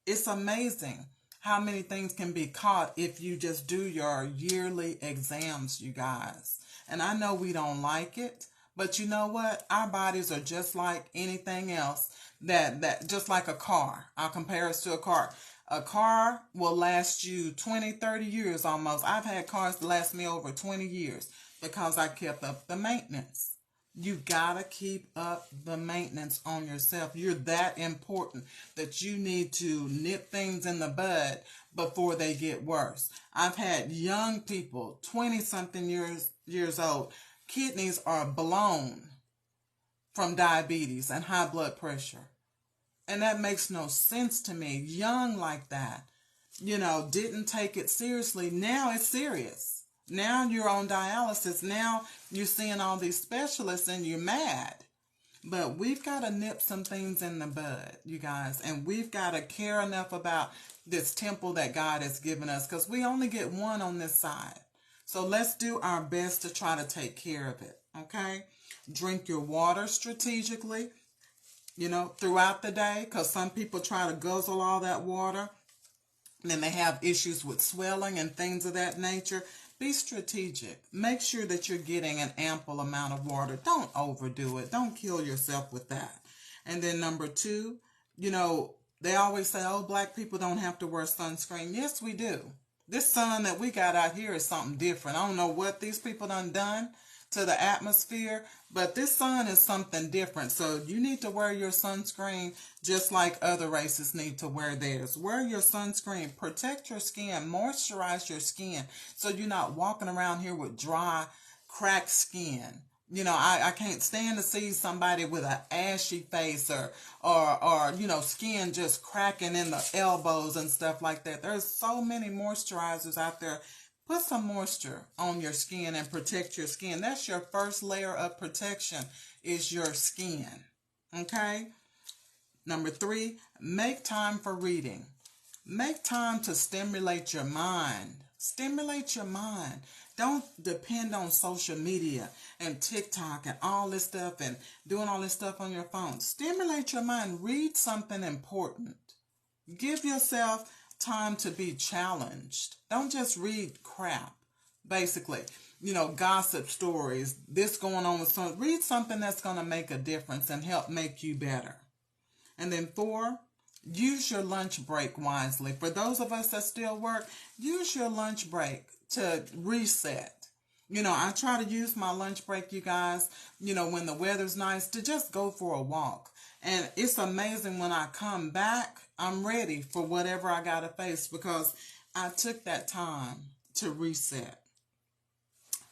it's amazing how many things can be caught if you just do your yearly exams, you guys. And I know we don't like it, but you know what? Our bodies are just like anything else. That just like a car. I'll compare us to a car. A car will last you 20, 30 years almost. I've had cars that last me over 20 years because I kept up the maintenance. You gotta keep up the maintenance on yourself. You're that important that you need to nip things in the bud before they get worse. I've had young people, 20-something years old, kidneys are blown from diabetes and high blood pressure. And that makes no sense to me. Young like that, didn't take it seriously. Now it's serious. Now you're on dialysis. Now you're seeing all these specialists and you're mad. But we've got to nip some things in the bud, you guys. And we've got to care enough about this temple that God has given us, because we only get one on this side. So let's do our best to try to take care of it, okay? Drink your water strategically, throughout the day, because some people try to guzzle all that water. And then they have issues with swelling and things of that nature. Be strategic. Make sure that you're getting an ample amount of water. Don't overdo it. Don't kill yourself with that. And then number 2, they always say, oh, black people don't have to wear sunscreen. Yes, we do. This sun that we got out here is something different. I don't know what these people done to the atmosphere, but this sun is something different. So you need to wear your sunscreen just like other races need to wear theirs. Wear your sunscreen, protect your skin, moisturize your skin so you're not walking around here with dry, cracked skin. I can't stand to see somebody with an ashy face or skin just cracking in the elbows and stuff like that. There's so many moisturizers out there. Put some moisture on your skin and protect your skin. That's your first layer of protection, is your skin. Okay? Number 3, make time for reading. Make time to stimulate your mind. Stimulate your mind. Don't depend on social media and TikTok and all this stuff and doing all this stuff on your phone. Stimulate your mind. Read something important. Give yourself time to be challenged. Don't just read crap, basically. Gossip stories, this going on with some. Read something that's going to make a difference and help make you better. And then 4, use your lunch break wisely. For those of us that still work, use your lunch break to reset. I try to use my lunch break, you guys, when the weather's nice, to just go for a walk. And it's amazing when I come back, I'm ready for whatever I got to face because I took that time to reset.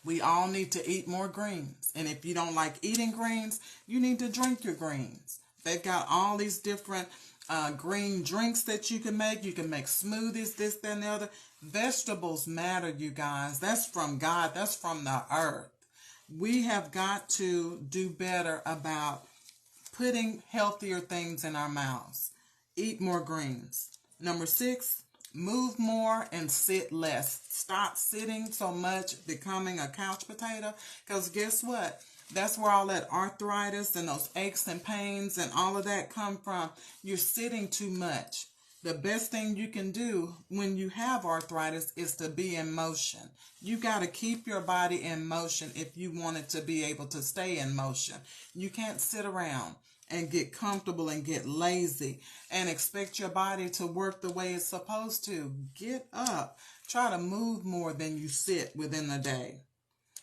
We all need to eat more greens. And if you don't like eating greens, you need to drink your greens. They've got all these different green drinks that you can make. You can make smoothies, this, that, and the other. Vegetables matter, you guys. That's from God. That's from the earth. We have got to do better about putting healthier things in our mouths. Eat more greens. Number 6, move more and sit less. Stop sitting so much, becoming a couch potato. Because guess what? That's where all that arthritis and those aches and pains and all of that come from. You're sitting too much. The best thing you can do when you have arthritis is to be in motion. You got to keep your body in motion if you want it to be able to stay in motion. You can't sit around and get comfortable and get lazy and expect your body to work the way it's supposed to. Get up. Try to move more than you sit within the day.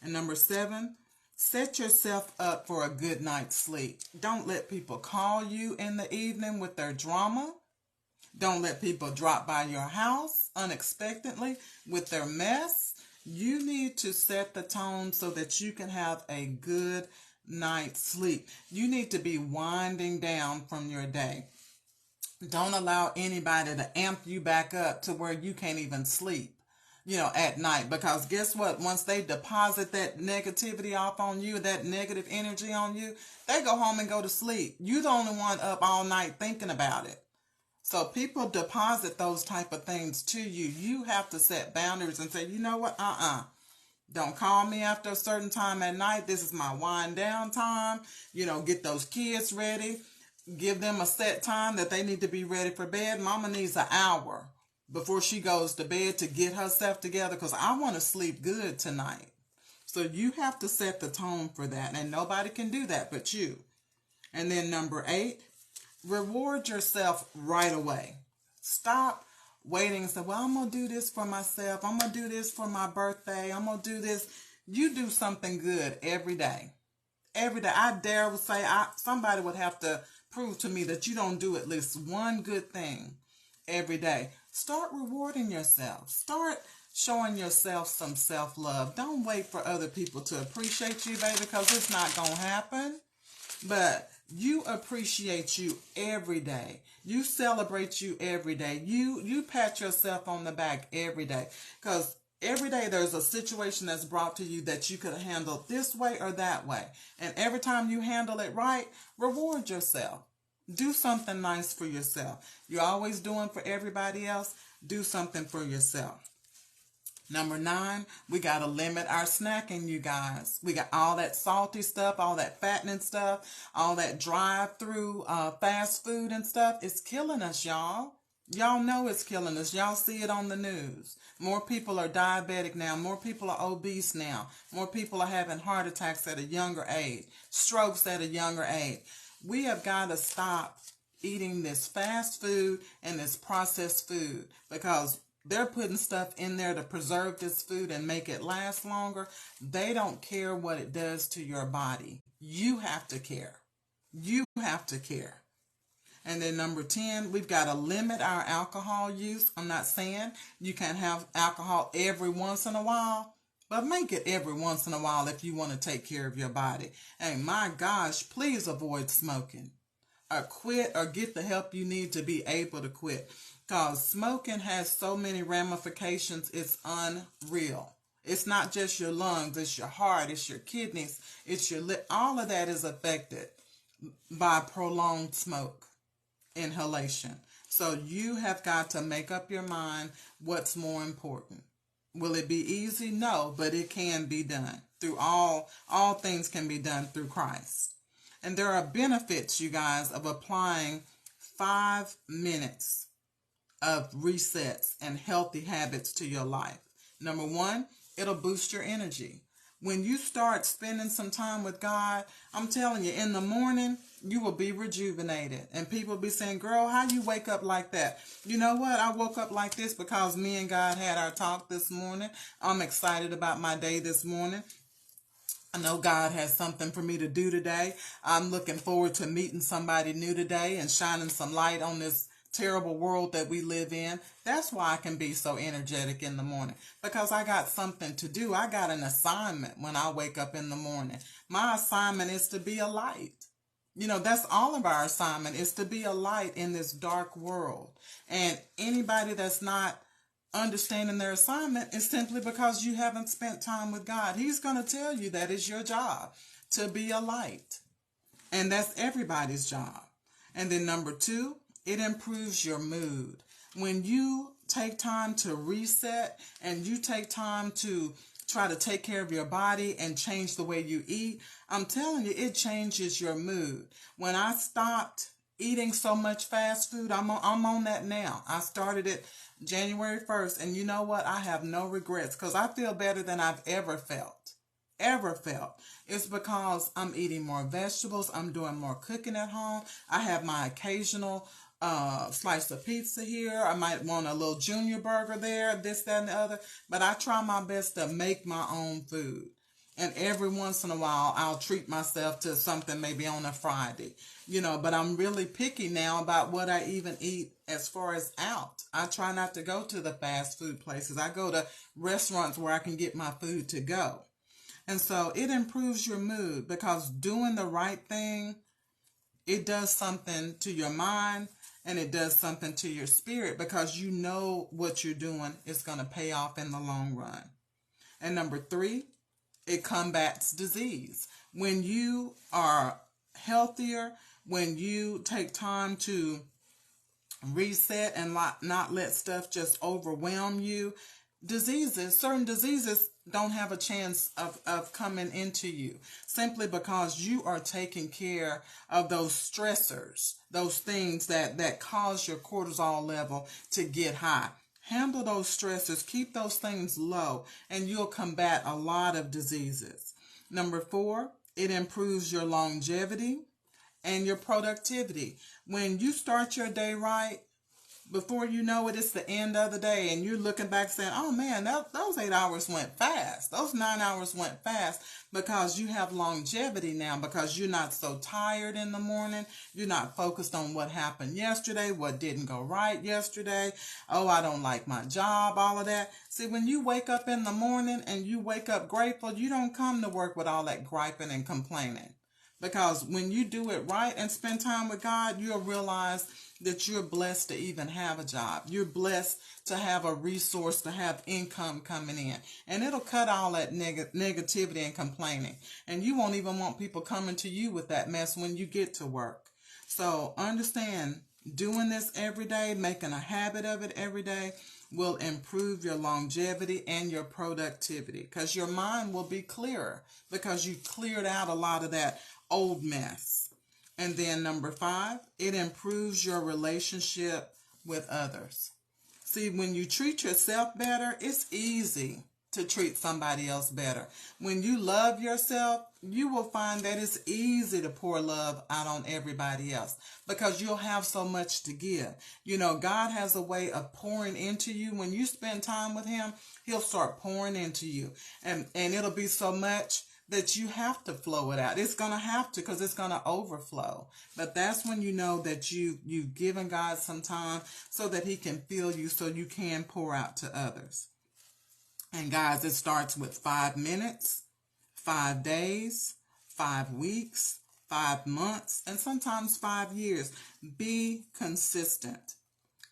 And number 7, set yourself up for a good night's sleep. Don't let people call you in the evening with their drama. Don't let people drop by your house unexpectedly with their mess. You need to set the tone so that you can have a good night's sleep. You need to be winding down from your day. Don't allow anybody to amp you back up to where you can't even sleep, at night. Because guess what? Once they deposit that negativity off on you, that negative energy on you, they go home and go to sleep. You're the only one up all night thinking about it. So people deposit those type of things to you. You have to set boundaries and say, you know what? Don't call me after a certain time at night. This is my wind down time. Get those kids ready. Give them a set time that they need to be ready for bed. Mama needs an hour before she goes to bed to get herself together because I want to sleep good tonight. So you have to set the tone for that. And nobody can do that but you. And then number 8, reward yourself right away. Stop waiting and say, well, I'm going to do this for myself. I'm going to do this for my birthday. I'm going to do this. You do something good every day. every day. I dare say somebody would have to prove to me that you don't do at least one good thing every day. Start rewarding yourself. Start showing yourself some self-love. Don't wait for other people to appreciate you, baby, because it's not going to happen. But you appreciate you every day. You celebrate you every day. You pat yourself on the back every day. Because every day there's a situation that's brought to you that you could handle this way or that way. And every time you handle it right, reward yourself. Do something nice for yourself. You're always doing for everybody else. Do something for yourself. Number 9, we got to limit our snacking, you guys. We got all that salty stuff, all that fattening stuff, all that drive-through fast food and stuff. It's killing us, y'all. Y'all know it's killing us. Y'all see it on the news. More people are diabetic now. More people are obese now. More people are having heart attacks at a younger age, strokes at a younger age. We have got to stop eating this fast food and this processed food because they're putting stuff in there to preserve this food and make it last longer. They don't care what it does to your body. You have to care. You have to care. And then number 10, we've got to limit our alcohol use. I'm not saying you can have alcohol every once in a while, but make it every once in a while if you want to take care of your body. And my gosh, please avoid smoking. Or quit or get the help you need to be able to quit. Because smoking has so many ramifications, it's unreal. It's not just your lungs, it's your heart, it's your kidneys, it's your lip. All of that is affected by prolonged smoke inhalation. So you have got to make up your mind what's more important. Will it be easy? No, but it can be done. Through all things can be done through Christ. And there are benefits, you guys, of applying 5 minutes of resets and healthy habits to your life. Number 1, it'll boost your energy. When you start spending some time with God, I'm telling you, in the morning, you will be rejuvenated. And people will be saying, girl, how you wake up like that? You know what? I woke up like this because me and God had our talk this morning. I'm excited about my day this morning. I know God has something for me to do today. I'm looking forward to meeting somebody new today and shining some light on this terrible world that we live in. That's why I can be so energetic in the morning, because I got something to do. I got an assignment when I wake up in the morning. My assignment is to be a light. You know, that's all of our assignment, is to be a light in this dark world. And anybody that's not understanding their assignment is simply because you haven't spent time with God. He's going to tell you that it's your job to be a light. And that's everybody's job. And then number 2, it improves your mood. When you take time to reset and you take time to try to take care of your body and change the way you eat, I'm telling you, it changes your mood. When I stopped eating so much fast food, I'm on that now. I started it January 1st, and you know what? I have no regrets because I feel better than I've ever felt. It's because I'm eating more vegetables. I'm doing more cooking at home. I have my occasional slice of pizza here. I might want a little junior burger there, this, that, and the other. But I try my best to make my own food. And every once in a while, I'll treat myself to something maybe on a Friday. You know, but I'm really picky now about what I even eat as far as out. I try not to go to the fast food places. I go to restaurants where I can get my food to go. And so it improves your mood, because doing the right thing, it does something to your mind and it does something to your spirit, because you know what you're doing is going to pay off in the long run. And number 3, it combats disease. When you are healthier, when you take time to reset and not let stuff just overwhelm you, certain diseases don't have a chance of coming into you, simply because you are taking care of those stressors, those things that cause your cortisol level to get high. Handle those stressors, keep those things low, and you'll combat a lot of diseases. Number 4, it improves your longevity and your productivity. When you start your day right, Before you know it, it's the end of the day, and you're looking back saying, oh man, those 8 hours went fast. Those 9 hours went fast, because you have longevity now, because you're not so tired in the morning. You're not focused on what happened yesterday, what didn't go right yesterday. Oh, I don't like my job, all of that. See, when you wake up in the morning and you wake up grateful, you don't come to work with all that griping and complaining. Because when you do it right and spend time with God, you'll realize that you're blessed to even have a job. You're blessed to have a resource, to have income coming in. And it'll cut all that negativity and complaining. And you won't even want people coming to you with that mess when you get to work. So understand, doing this every day, making a habit of it every day, will improve your longevity and your productivity, because your mind will be clearer, because you cleared out a lot of that old mess. And then number 5, it improves your relationship with others. See, when you treat yourself better, it's easy to treat somebody else better. When you love yourself, you will find that it's easy to pour love out on everybody else, because you'll have so much to give. You know, God has a way of pouring into you. When you spend time with Him, He'll start pouring into you. And it'll be so much that you have to flow it out. It's going to have to, because it's going to overflow. But that's when you know that you've given God some time so that He can fill you, so you can pour out to others. And guys, it starts with 5 minutes, 5 days, 5 weeks, 5 months, and sometimes 5 years. Be consistent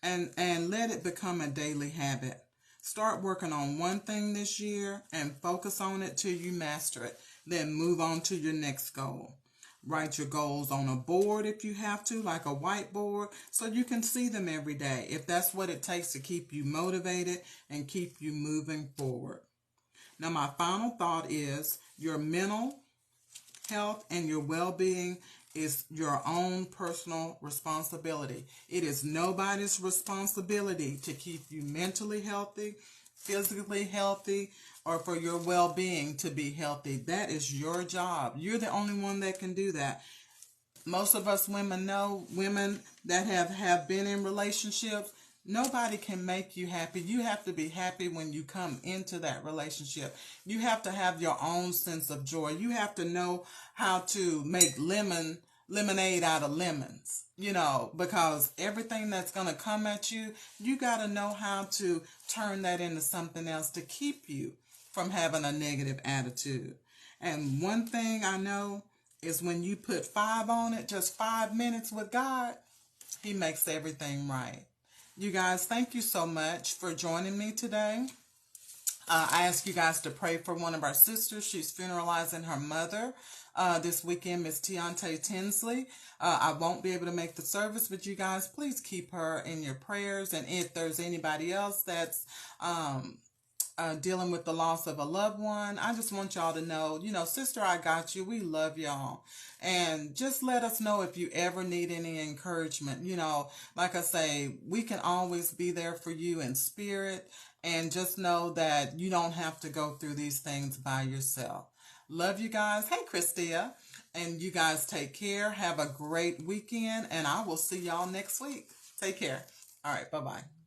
and let it become a daily habit. Start working on one thing this year and focus on it till you master it. Then move on to your next goal. Write your goals on a board if you have to, like a whiteboard, so you can see them every day, if that's what it takes to keep you motivated and keep you moving forward. Now, my final thought is your mental health and your well-being is your own personal responsibility. It is nobody's responsibility to keep you mentally healthy, physically healthy, or for your well-being to be healthy. That is your job. You're the only one that can do that. Most of us women know, women that have been in relationships, nobody can make you happy. You have to be happy when you come into that relationship. You have to have your own sense of joy. You have to know how to make lemonade out of lemons, you know, because everything that's going to come at you, you got to know how to turn that into something else to keep you from having a negative attitude. And one thing I know is when you put 5 on it, just 5 minutes with God, He makes everything right. You guys, thank you so much for joining me today. I ask you guys to pray for one of our sisters. She's funeralizing her mother this weekend, Miss Tiante Tinsley. I won't be able to make the service, but you guys, please keep her in your prayers. And if there's anybody else that's dealing with the loss of a loved one, I just want y'all to know, you know, sister, I got you. We love y'all. And just let us know if you ever need any encouragement. You know, like I say, we can always be there for you in spirit. And just know that you don't have to go through these things by yourself. Love you guys. Hey, Christia. And you guys take care. Have a great weekend. And I will see y'all next week. Take care. All right. Bye-bye.